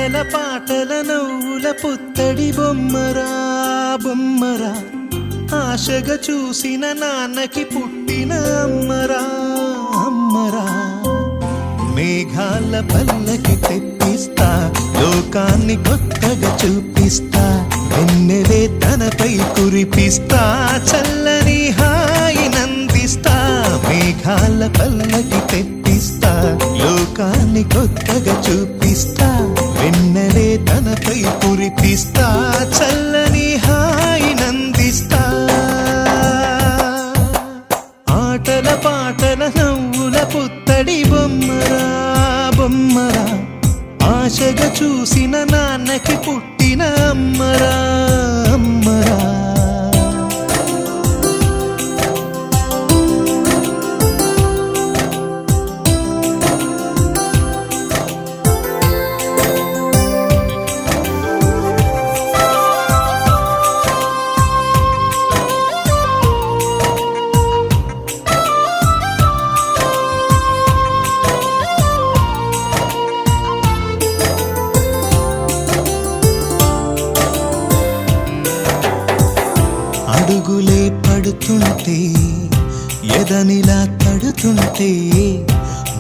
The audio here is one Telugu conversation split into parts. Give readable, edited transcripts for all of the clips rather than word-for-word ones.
ఆటల పాటల నవ్వుల పుత్తడి బొమ్మరా బొమ్మరా, ఆశగా చూసిన నాన్నకి పుట్టిన అమ్మరా అమ్మరా. మేఘాల పల్లకి తెప్పిస్తా, లోకాన్ని కొత్తగా చూపిస్తా, వెన్నెలే తనపై కురిపిస్తా, చల్లని హాయి నందిస్తా. మేఘాల పల్లకి తెప్పిస్తా, లోకాన్ని కొత్తగా చూపిస్తా, వెన్నెలే తనపై కురిపిస్తా, చల్లని హాయి నందిస్తా. ఆటల పాటల నవ్వుల పుత్తడి బొమ్మరా బొమ్మరా, ఆశగా చూసిన నాన్నకి పుట్టిన అమ్మరా అమ్మరా. అడుగులే పడుతుంటే, ఎదనిలా తడుతుంటే,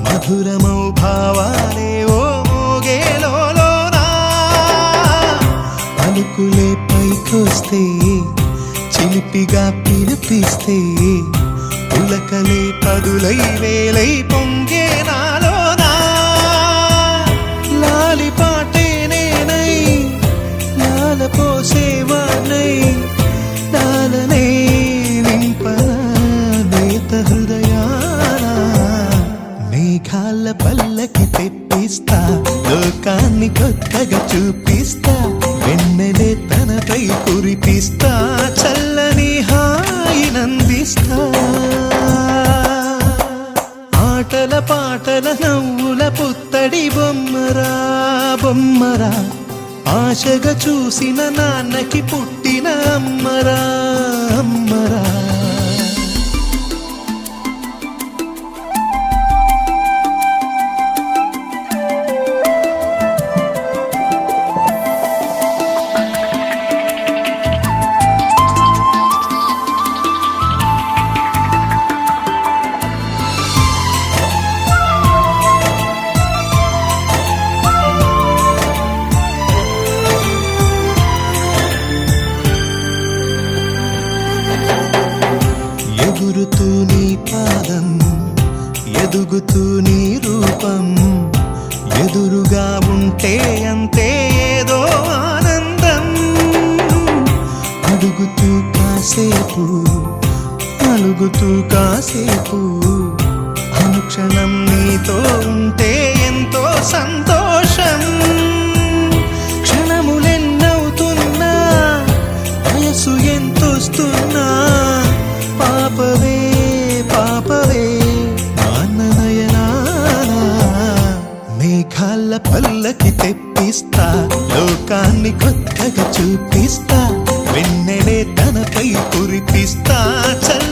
మధురమౌ భావాలే ఓ మోగేలోనా. పలుకులే పైకొస్తే, చిలిపిగా పిలిపిస్తే, పులకలే పదులై వేలై పొంగే నాలోనా. లాలి పాటే నేనై లాల పోసేవాణ్ణై, లాలనే నింపనా నేత హృదయాన. మేఘాల పల్లకి తెప్పిస్తా, లోకాన్ని కొత్తగా చూపిస్తా, వెన్నెలే తనపై కురిపిస్తా, చల్లని హాయి నందిస్తా. ఆటల పాటల నవ్వుల పుత్తడి బొమ్మరా బొమ్మరా, ఆశగా చూసిన నాన్నకి పుట్టిన అమ్మరా అమ్మరా. ఎగురుతూ నీ పాదం, ఎదుగుతూ నీ రూపం, ఎదురుగా ఉంటే అంతే ఏదో ఆనందం. అడుగుతూ కాసేపు, అలుగుతూ కాసేపు, అనుక్షణం నీతో ఉంటే ఎంతో సంతోషం. క్షణములెన్నవుతున్నా, వయసు ఎంతొస్తున్నా, పాపవే పాపవే నాన్ననయనానా. మేఘాల పల్లకి తెప్పిస్తా, లోకాన్ని కొత్తగా చూపిస్తా, వెన్నెలే తనపై కురిపిస్తా, చల్ల